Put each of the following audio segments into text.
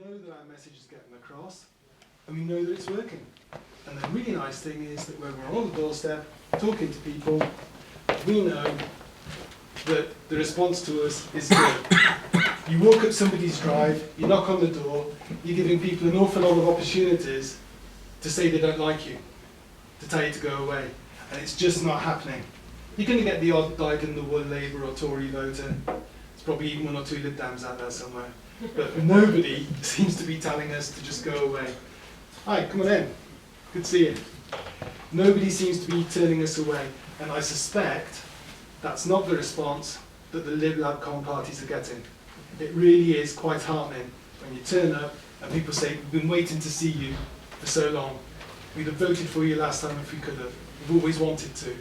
know that our message is getting across, and we know that it's working. And the really nice thing is that when we're on the doorstep, talking to people, we know that the response to us is good. You walk up somebody's drive, you knock on the door, you're giving people an awful lot of opportunities to say they don't like you, to tell you to go away. And it's just not happening. You're going to get the odd dyed-in-the-wool Labour or Tory voter. There's probably even one or two Lib Dems out there somewhere. But nobody seems to be telling us to just go away. Hi, come on in. Good to see you. Nobody seems to be turning us away. And I suspect that's not the response that the Lib Lab Com parties are getting. It really is quite heartening when you turn up and people say, we've been waiting to see you for so long. We'd have voted for you last time if we could have. We've always wanted to.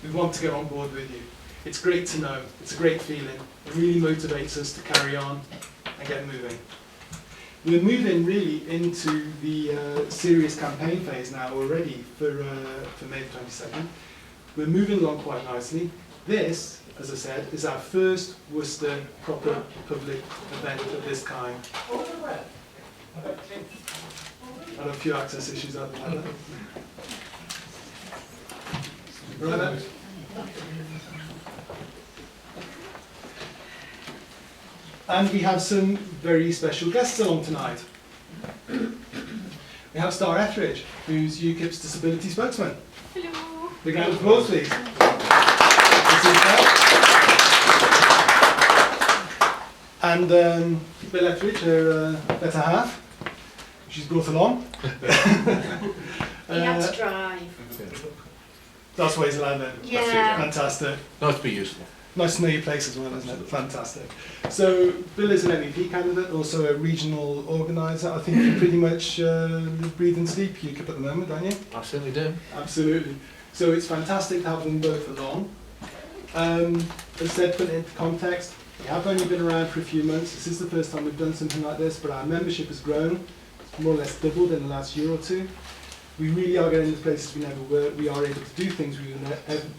We want to get on board with you. It's great to know. It's a great feeling. It really motivates us to carry on and get moving. We're moving really into the serious campaign phase now already for May the 22nd. We're moving along quite nicely. This, as I said, is our first Worcester proper public event of this kind. I had a few access issues out there. Right then. And we have some very special guests along tonight. We have Star Etheridge, who's UKIP's disability spokesman. Hello. Big round of applause, please. And Bill Etheridge, her better half. She's brought along. He had to drive. That's why he's allowed then. Yeah. Fantastic. Nice to be useful. Nice to know your place as well, isn't it? Fantastic. So Bill is an MEP candidate, also a regional organiser. I think you pretty much breathe and sleep UKIP at the moment, don't you? I certainly do. Absolutely. So it's fantastic to have them both along. As I said, put it into context, we have only been around for a few months. This is the first time we've done something like this, but our membership has grown. It's more or less doubled in the last year or two. We really are getting to places we never were. We are able to do things we were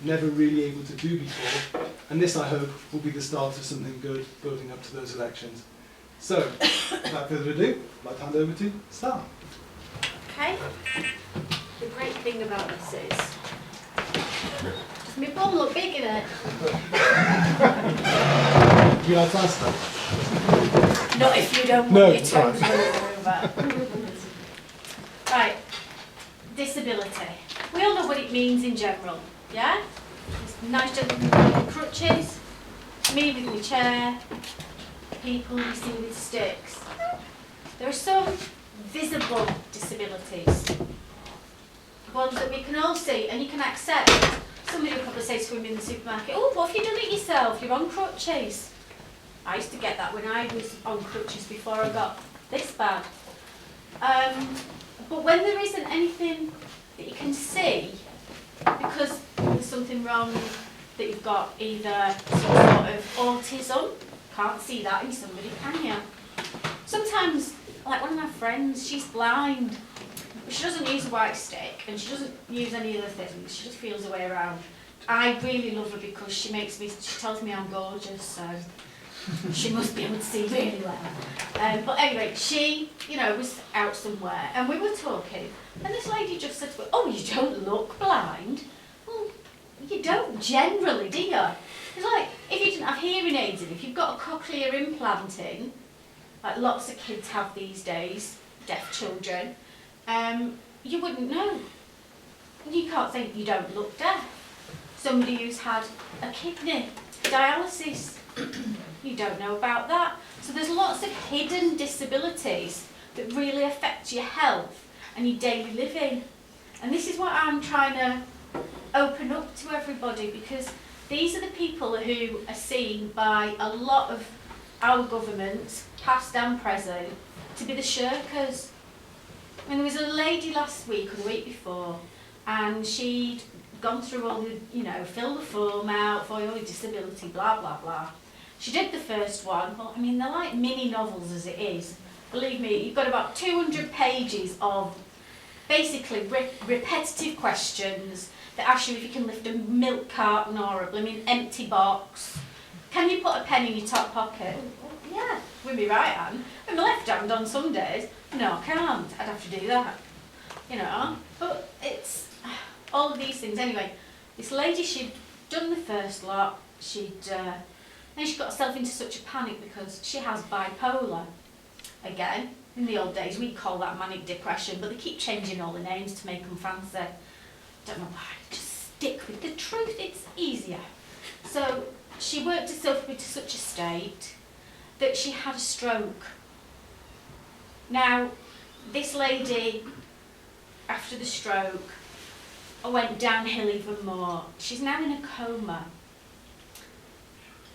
never really able to do before. And this, I hope, will be the start of something good building up to those elections. So, without further ado, I'd like to hand over to Star. Okay. The great thing about this is, does my bum look big in it? You like to answer that? Not if you don't No, want your toes right. over. Right. Disability. We all know what it means in general, yeah? It's nice gentlemen with crutches, me with my chair, people you see with sticks. There are some visible disabilities, ones that we can all see and you can accept. Somebody will probably say to him in the supermarket, oh, what have you done it yourself? You're on crutches. I used to get that when I was on crutches before I got this bad. But when there isn't anything that you can see, because there's something wrong, that you've got either some sort of autism, can't see that in somebody, can you? Sometimes, like one of my friends, she's blind, but she doesn't use a white stick and she doesn't use any other things, she just feels her way around. I really love her because she tells me I'm gorgeous, so she must be able to see really well. But anyway, she, was out somewhere and we were talking and this lady just said to me, oh, you don't look blind. Well, you don't generally, do you? It's like, if you didn't have hearing aids in, if you've got a cochlear implant in, like lots of kids have these days, deaf children, you wouldn't know. You can't say you don't look deaf. Somebody who's had a kidney dialysis, you don't know about that. So there's lots of hidden disabilities that really affect your health and your daily living. And this is what I'm trying to open up to everybody, because these are the people who are seen by a lot of our governments, past and present, to be the shirkers. I mean, there was a lady last week or the week before, and she'd gone through all the, fill the form out for your disability, blah, blah, blah. She did the first one. Well, I mean, they're like mini novels as it is. Believe me, you've got about 200 pages of basically repetitive questions that ask you if you can lift a milk carton or a blooming empty box. Can you put a pen in your top pocket? yeah, with my right hand. With my left hand on some days, no, I can't. I'd have to do that, you know. But it's all of these things. Anyway, this lady, she'd done the first lot. Then she got herself into such a panic because she has bipolar. Again, in the old days, we'd call that manic depression, but they keep changing all the names to make them fancy. Don't know why. Just stick with the truth. It's easier. So she worked herself up into such a state that she had a stroke. Now, this lady, after the stroke, went downhill even more. She's now in a coma.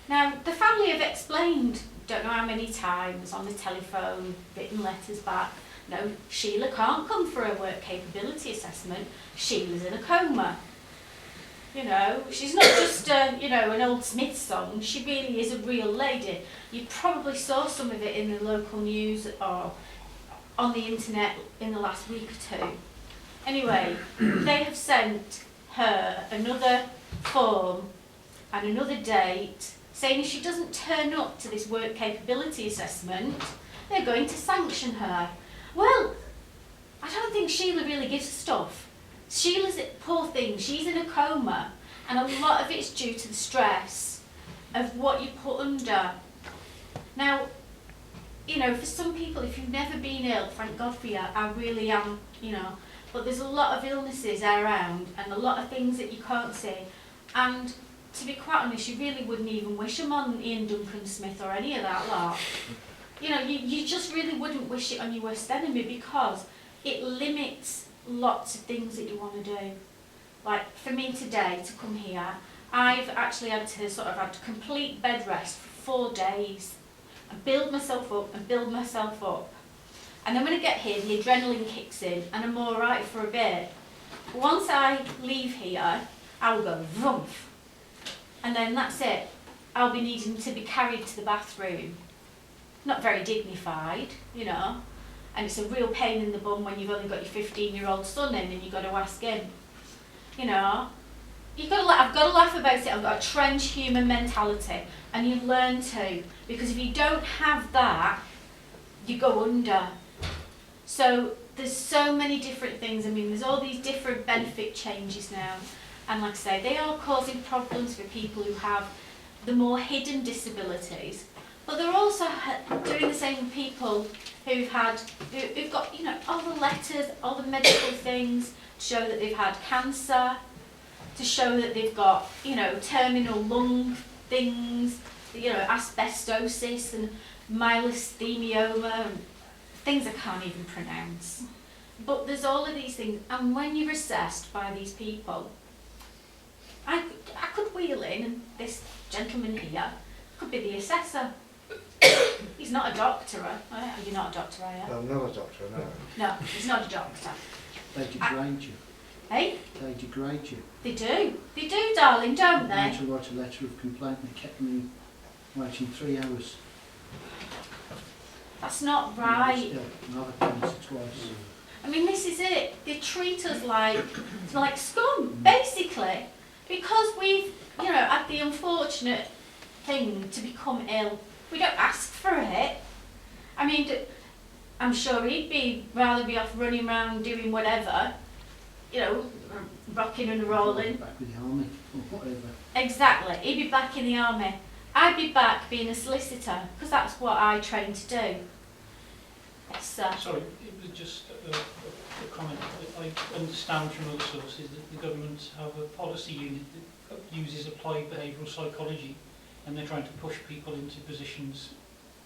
Now, the family have explained, don't know how many times, on the telephone, written letters back, no, Sheila can't come for a work capability assessment. Sheila's in a coma. You know, she's not just an old Smith song. She really is a real lady. You probably saw some of it in the local news or on the internet in the last week or two. Anyway, they have sent her another form and another date saying if she doesn't turn up to this work capability assessment, they're going to sanction her. Well, I don't think Sheila really gives a stuff. Sheila's a poor thing, she's in a coma, and a lot of it's due to the stress of what you put under. Now, you know, for some people, if you've never been ill, thank God for you, I really am, you know, but there's a lot of illnesses around and a lot of things that you can't see. And to be quite honest, you really wouldn't even wish them on Ian Duncan Smith or any of that lot. You know, you just really wouldn't wish it on your worst enemy because it limits lots of things that you want to do. Like for me today to come here, I've actually had to sort of have complete bed rest for 4 days and build myself up and build myself up. And then when I get here, the adrenaline kicks in and I'm all right for a bit. Once I leave here, I'll go vroomf. And then that's it. I'll be needing to be carried to the bathroom. Not very dignified, you know. And it's a real pain in the bum when you've only got your 15-year-old son in and you've got to ask him. You know, I've got to laugh about it. I've got a trench human mentality. And you learn to. Because if you don't have that, you go under. So there's so many different things. I mean, there's all these different benefit changes now. And like I say, they are causing problems for people who have the more hidden disabilities. But they're also doing the same with people who've got, you know, all the letters, all the medical things to show that they've had cancer, to show that they've got, you know, terminal lung things, you know, asbestosis and myelosthelioma, and things I can't even pronounce. But there's all of these things, and when you're assessed by these people, I could wheel in, and this gentleman here could be the assessor. He's not a doctor, you're not a doctor, are you? No, I'm not a doctor, no. No, he's not a doctor. They degrade you. Hey? They degrade you. They do, darling, don't I had they? to write a letter of complaint and they kept me waiting 3 hours. That's not right. Yeah, and I've had cancer twice. I mean, this is it. They treat us like scum, basically, because we've, you know, had the unfortunate thing to become ill. We don't ask for it. I mean, I'm sure he'd rather be off running around doing whatever, you know, rocking and rolling. Back with the army or whatever. Exactly. He'd be back in the army. I'd be back being a solicitor, because that's what I trained to do. Yes, sir. Sorry, it was just a comment. I understand from other sources that the government have a policy unit that uses applied behavioural psychology, and they're trying to push people into positions,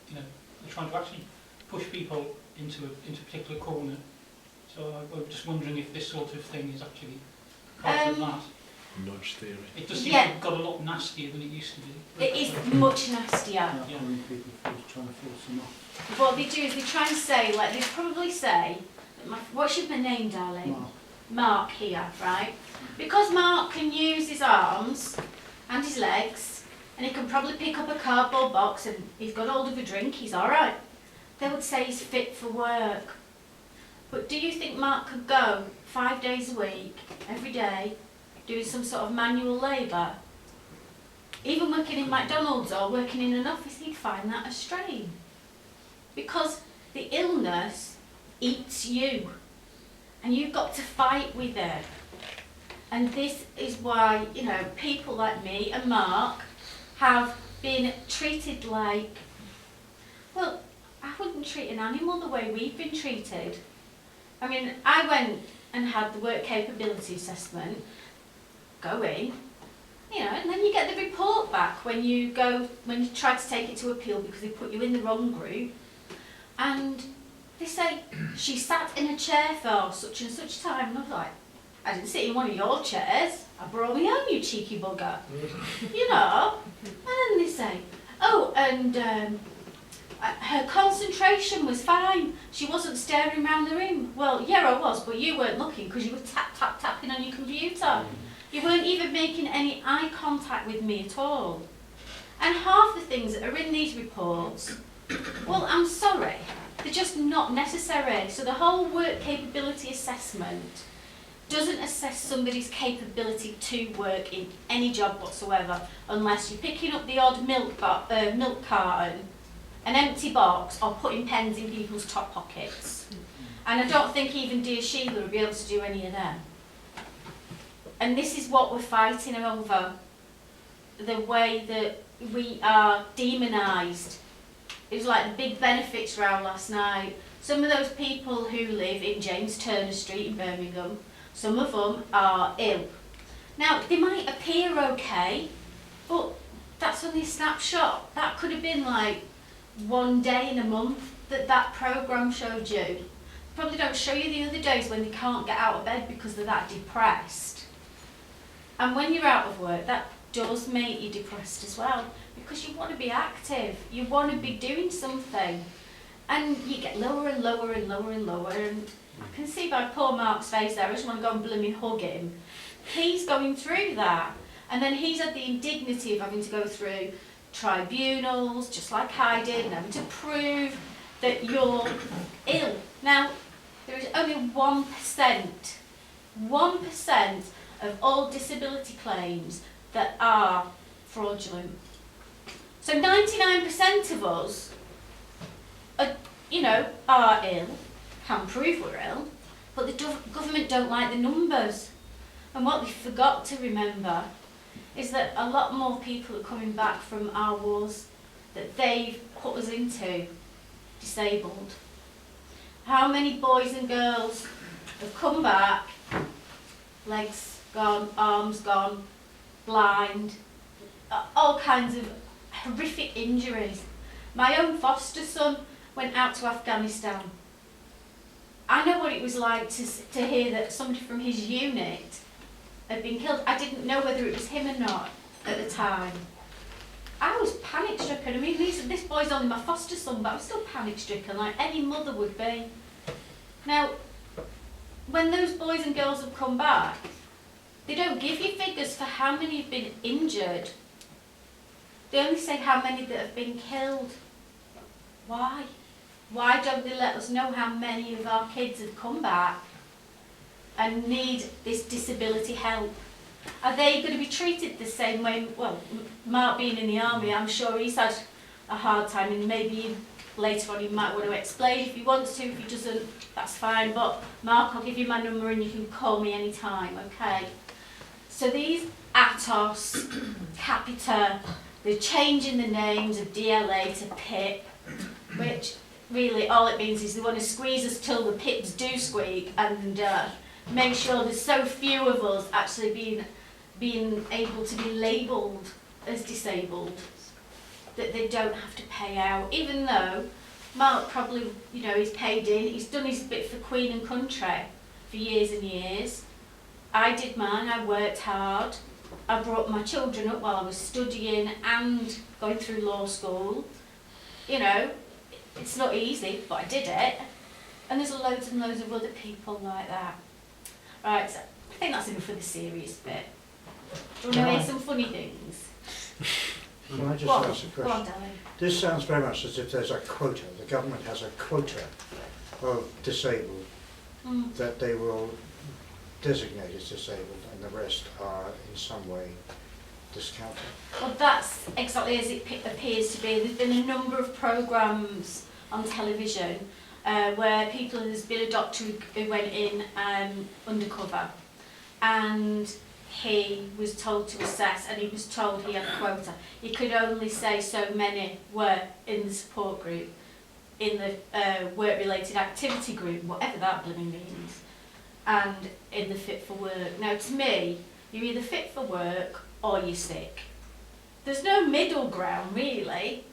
you know, they're trying to actually push people into a particular corner. So I was just wondering if this sort of thing is actually part of that. Nudge theory. It does seem Yeah. to have got a lot nastier than it used to be. It is much nastier. Not calling people trying to force them off. What they do is they try and say, like, they probably say, what's your name, darling? Mark. Mark here, right? Because Mark can use his arms and his legs, and he can probably pick up a cardboard box and he's got hold of a drink, he's alright. They would say he's fit for work. But do you think Mark could go 5 days a week, every day, doing some sort of manual labour? even working in McDonald's or working in an office, he'd find that a strain. Because the illness eats you, and you've got to fight with it. And this is why, you know, people like me and Mark have been treated like, well, I wouldn't treat an animal the way we've been treated. I mean, I went and had the work capability assessment, go in, you know, and then you get the report back when you try to take it to appeal because they put you in the wrong group. And they say, she sat in a chair for such and such time. And I was like, I didn't sit in one of your chairs. I brought my own, you cheeky bugger. You know? And then they say, oh, and her concentration was fine. She wasn't staring around the room. Well, yeah, I was, but you weren't looking because you were tapping on your computer. You weren't even making any eye contact with me at all. And half the things that are in these reports, well, I'm sorry, they're just not necessary. So the whole work capability assessment doesn't assess somebody's capability to work in any job whatsoever, unless you're picking up the odd milk carton, an empty box, or putting pens in people's top pockets. And I don't think even dear Sheila will be able to do any of them. And this is what we're fighting over, the way that we are demonised. It was like the big benefits row last night. Some of those people who live in James Turner Street in Birmingham, some of them are ill. Now, they might appear okay, but that's only a snapshot. That could have been like one day in a month that programme showed you. Probably don't show you the other days when they can't get out of bed because they're that depressed. And when you're out of work, that does make you depressed as well, because you want to be active, you want to be doing something, and you get lower and lower and lower and lower. And I can see by poor Mark's face there, I just want to go and blooming hug him. He's going through that, and then he's had the indignity of having to go through tribunals, just like I did, and having to prove that you're ill. Now, there is only 1% of all disability claims that are fraudulent. So 99% of us are, are ill, can prove we're ill, but the government don't like the numbers. And what they forgot to remember is that a lot more people are coming back from our wars that they've put us into disabled. How many boys and girls have come back, legs gone, arms gone, blind, all kinds of horrific injuries. My own foster son went out to Afghanistan. I know what it was like to hear that somebody from his unit had been killed. I didn't know whether it was him or not at the time. I was panic stricken. I mean, this boy's only my foster son, but I was still panic stricken, like any mother would be. Now, when those boys and girls have come back, they don't give you figures for how many have been injured. They only say how many that have been killed. Why? Why don't they let us know how many of our kids have come back and need this disability help? Are they going to be treated the same way? Well, Mark being in the army, I'm sure he's had a hard time, and maybe later on he might want to explain if he wants to. If he doesn't, that's fine. But Mark, I'll give you my number and you can call me anytime, okay? So these ATOS, Capita, they're changing the names of DLA to PIP, which really all it means is they want to squeeze us till the pips do squeak, and make sure there's so few of us actually being able to be labelled as disabled that they don't have to pay out, even though Mark probably, he's paid in, he's done his bit for Queen and Country for years and years. I did mine, I worked hard, I brought my children up while I was studying and going through law school. It's not easy, but I did it. And there's loads and loads of other people like that. Right, so I think that's enough for the serious bit. Do you want to hear some funny things? Can I just Go on, ask a go on, question? darling. This sounds very much as if there's a quota, the government has a quota of disabled that they will designate as disabled, and the rest are in some way discounted. Well, that's exactly as it appears to be. There's been a number of programmes on television where there's been a doctor who went in undercover, and he was told to assess, and he was told he had a quota. He could only say so many were in the support group, in the work-related activity group, whatever that blooming means, and in the fit for work. Now, to me, you're either fit for work or you're sick. There's no middle ground, really.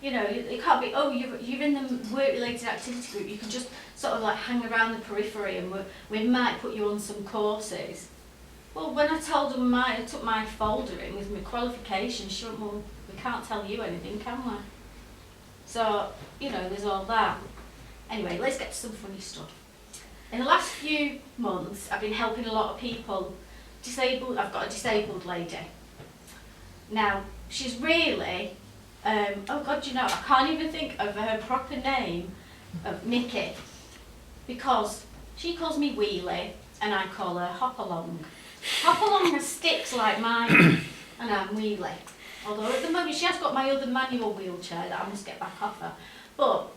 You know, it can't be, oh, you're in the work-related activity group, you can just sort of like hang around the periphery and we might put you on some courses. Well, when I told them I took my folder in with my qualifications, she went, well, we can't tell you anything, can we? So, you know, there's all that. Anyway, let's get to some funny stuff. In the last few months, I've been helping a lot of people. I've got a disabled lady. Now, she's really, oh God, you know, I can't even think of her proper name, of Nikki, because she calls me Wheelie and I call her Hop Along. Hop Along has sticks like mine and I'm Wheelie. Although at the moment she has got my other manual wheelchair that I must get back off her. But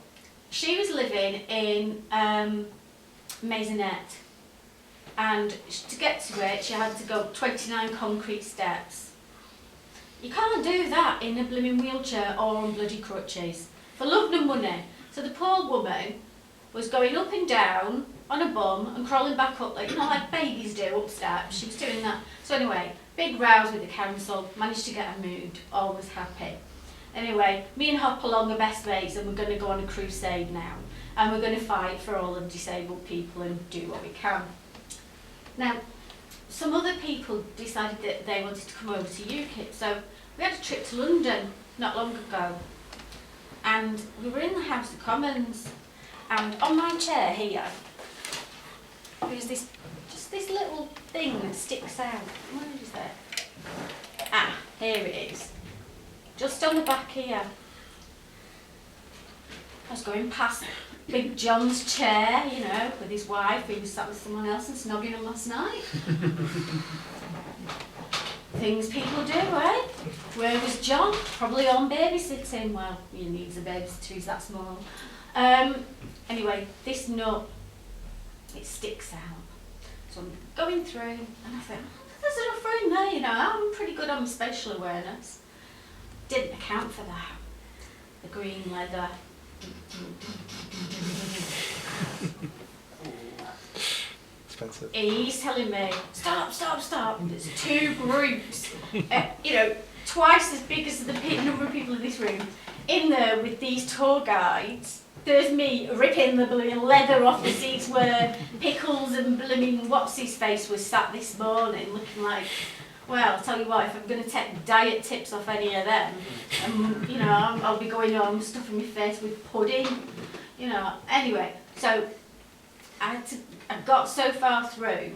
she was living in Maisonette, and to get to it she had to go 29 concrete steps. You can't do that in a blooming wheelchair or on bloody crutches, for love nor money. So the poor woman was going up and down on a bum and crawling back up, like, you know, like babies do up steps. She was doing that. So anyway, big rows with the council, managed to get her moved, all was happy. Anyway, me and Hop Along are best mates and we're going to go on a crusade now. And we're going to fight for all of disabled people and do what we can. Now, some other people decided that they wanted to come over to UKIP, so we had a trip to London not long ago. And we were in the House of Commons, and on my chair here, there's this little thing that sticks out. Where is it? Ah, here it is. Just on the back here. I was going past Big John's chair, you know, with his wife, who was sat with someone else and snogging him last night. Things people do, eh? Where was John? Probably on babysitting. Well, he needs a babysitter, he's that small. Anyway, this nut, it sticks out. So I'm going through and I think, there's enough room there, you know, I'm pretty good on spatial awareness. Didn't account for that. The green leather. Expensive. He's telling me, stop. There's two groups, you know, twice as big as the number of people in this room, in there with these tour guides. There's me ripping the blooming leather off the seats where Pickles and blooming what's-his-face was sat this morning, looking like, well, I'll tell you what, if I'm going to take diet tips off any of them, you know, I'll be going home stuffing my face with pudding, you know. Anyway, so I got so far through,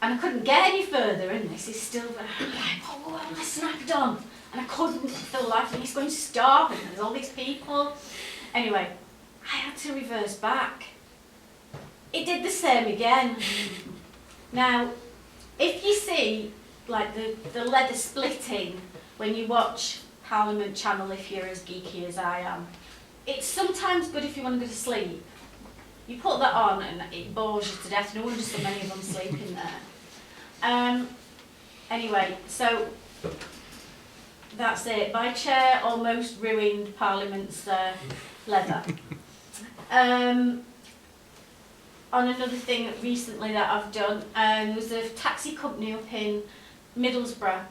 and I couldn't get any further, and this is still, oh, I snapped on, and I couldn't for the life of me. He's going to stop, and there's all these people. Anyway, I had to reverse back. It did the same again. Now, if you see like the leather splitting when you watch Parliament Channel, if you're as geeky as I am, it's sometimes good if you want to go to sleep. You put that on and it bores you to death. No wonder so many of them sleep in there. Anyway, so that's it. My chair almost ruined Parliament's leather. On another thing recently that I've done, there was a taxi company up in Middlesbrough,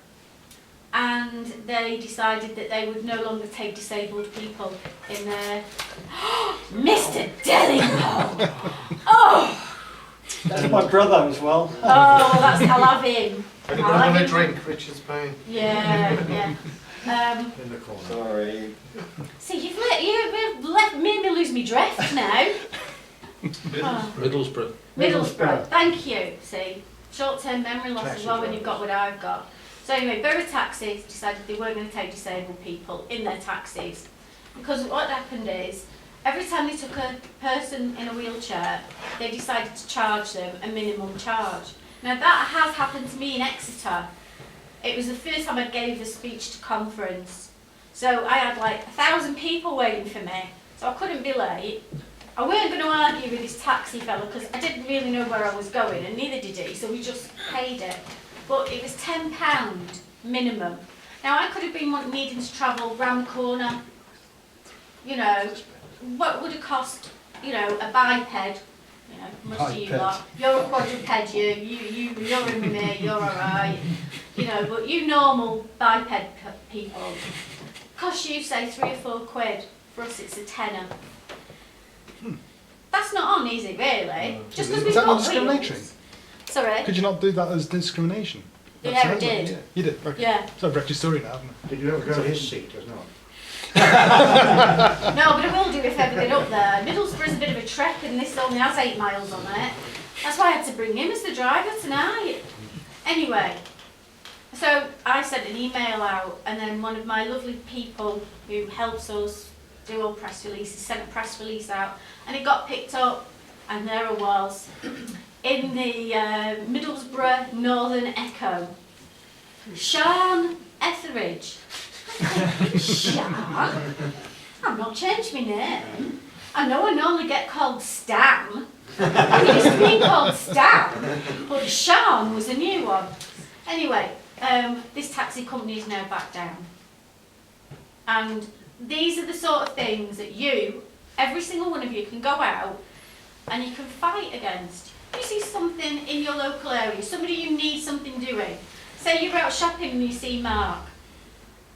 and they decided that they would no longer take disabled people in their... Mr. Dellingham! Oh! That's my brother as well. Oh, well, I'll have him. Anybody want a drink? Richard's paying. Yeah. In the corner. Sorry. See, you've made me lose me drift now. Middlesbrough. Thank you. See, short-term memory loss as well when you've got what I've got. So anyway, Borough Taxis decided they weren't going to take disabled people in their taxis, because what happened is every time they took a person in a wheelchair, they decided to charge them a minimum charge. Now that has happened to me in Exeter it was the first time I gave a speech to conference. So I had like 1,000 people waiting for me, so I couldn't be late. I weren't going to argue with this taxi fella because I didn't really know where I was going, and neither did he, so we just paid it. But it was £10 minimum. Now I could have been needing to travel round the corner. You know, what would it cost, you know, a biped? You know, much to you Biped. lot. You're a quadruped, you're in with me, you're alright. You know, but you normal biped people, cost you say £3 or £4. For us it's a tenner. That's not on, is it really? Just because Is we've that not got discriminatory? wheels. Sorry? Could you not do that as discrimination? Yeah, That's I right, did. Yeah. You did? Okay. Yeah. So I've read your story now, haven't I? Did you ever go to his seat as not? No, but I will do if ever get up there. Middlesbrough's a bit of a trek and this only has 8 miles on it. That's why I had to bring him as the driver tonight. Anyway, so I sent an email out and then one of my lovely people who helps us do all press releases sent a press release out and it got picked up and there I was in the Middlesbrough Northern Echo. Sean Etheridge. Sean? I've not changed my name. I know I normally get called Stan. I used to be called Stan, but Sean was a new one. Anyway, this taxi company is now back down. And these are the sort of things that you, every single one of you, can go out and you can fight against. You see something in your local area, somebody you need something doing. Say you're out shopping and you see Mark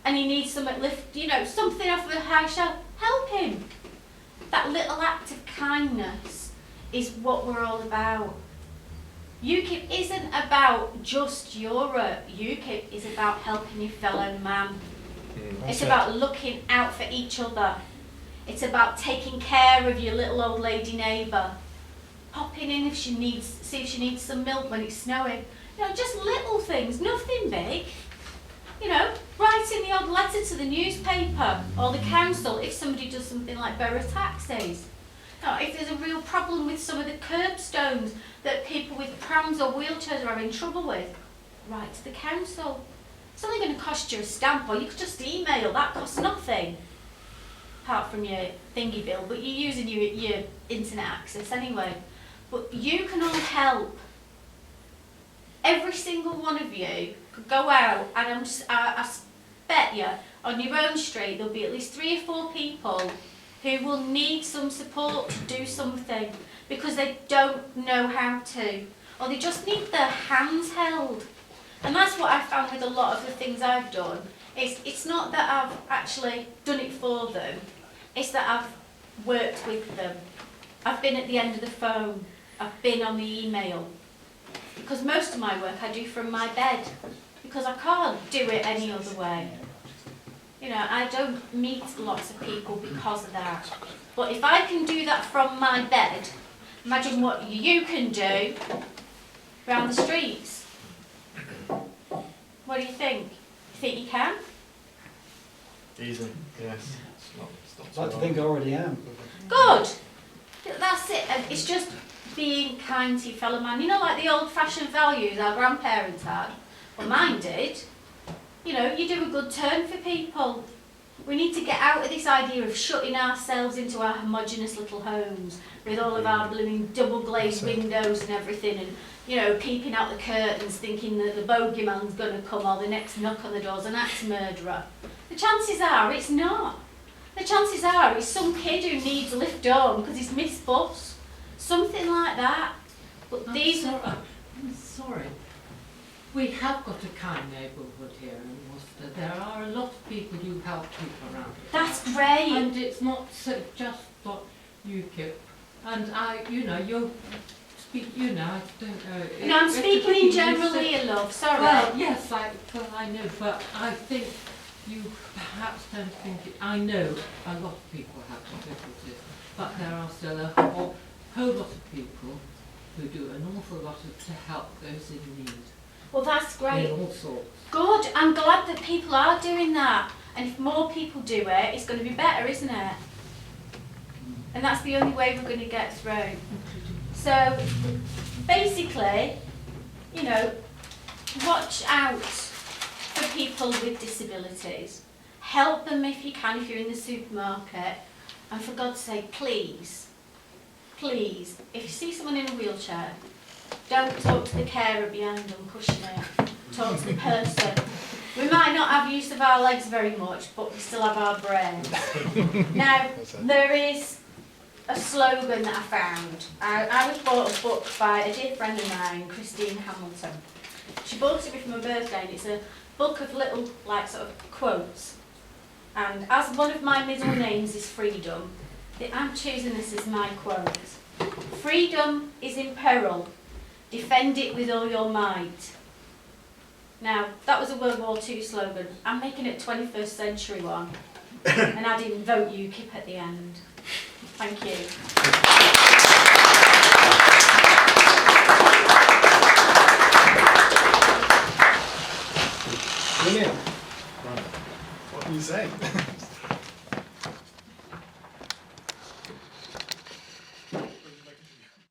and he needs some lift, you know, something off the high shelf, help him. That little act of kindness is what we're all about. UKIP isn't about just Europe. UKIP is about helping your fellow man. It's about looking out for each other. It's about taking care of your little old lady neighbour. Popping in if she needs, see if she needs some milk when it's snowing. You know, just little things, nothing big. You know, writing the odd letter to the newspaper or the council if somebody does something like borough taxis. Now, if there's a real problem with some of the curbstones that people with prams or wheelchairs are having trouble with, write to the council. It's only going to cost you a stamp, or you could just email. That costs nothing, apart from your thingy bill, but you're using your internet access anyway. But you can all help. Every single one of you could go out, and I bet you, on your own street, there'll be at least 3 or 4 people who will need some support to do something because they don't know how to, or they just need their hands held. And that's what I found with a lot of the things I've done. It's not that I've actually done it for them, it's that I've worked with them. I've been at the end of the phone, I've been on the email. Because most of my work I do from my bed, because I can't do it any other way. You know, I don't meet lots of people because of that. But if I can do that from my bed, imagine what you can do around the streets. What do you think? You think you can? Easy, yes. It's I'd not like to think I already am. Good. That's it. And it's just being kind to your fellow man. You know, like the old-fashioned values our grandparents had. Well, mine did. You know, you do a good turn for people. We need to get out of this idea of shutting ourselves into our homogenous little homes with all of our blooming double-glazed windows and everything, and, you know, peeping out the curtains thinking that the bogeyman's going to come or the next knock on the door's an axe murderer. The chances are it's not. The chances are it's some kid who needs a lift home because he's missed bus. Something like that. But these are... I'm sorry. We have got a kind neighbourhood here in Worcester. There are a lot of people who help people around. That's great. And it's not so just what UKIP. And you know, you speak, you know, I don't know. No, I'm speaking in general say- here, love. Sorry. Well, yes, I know, but I think you perhaps don't think it. I know a lot of people have difficulties, but there are still a whole lot of people who do an awful lot to help those in need. Well, that's great. In all sorts. Good. I'm glad that people are doing that. And if more people do it, it's going to be better, isn't it? And that's the only way we're going to get through. So, basically, you know, watch out for people with disabilities. Help them if you can, if you're in the supermarket. And for God's sake, please, please, if you see someone in a wheelchair, don't talk to the carer behind them pushing it. Talk to the person. We might not have use of our legs very much, but we still have our brains. Now, there is a slogan that I found. I was bought a book by a dear friend of mine, Christine Hamilton. She bought it me for my birthday, and it's a book of little, like, sort of quotes. And as one of my middle names is Freedom, I'm choosing this as my quote. Freedom is in peril. Defend it with all your might. Now, that was a World War II slogan. I'm making it a 21st century one. And I didn't vote UKIP at the end. Thank you. Brilliant. What can you say?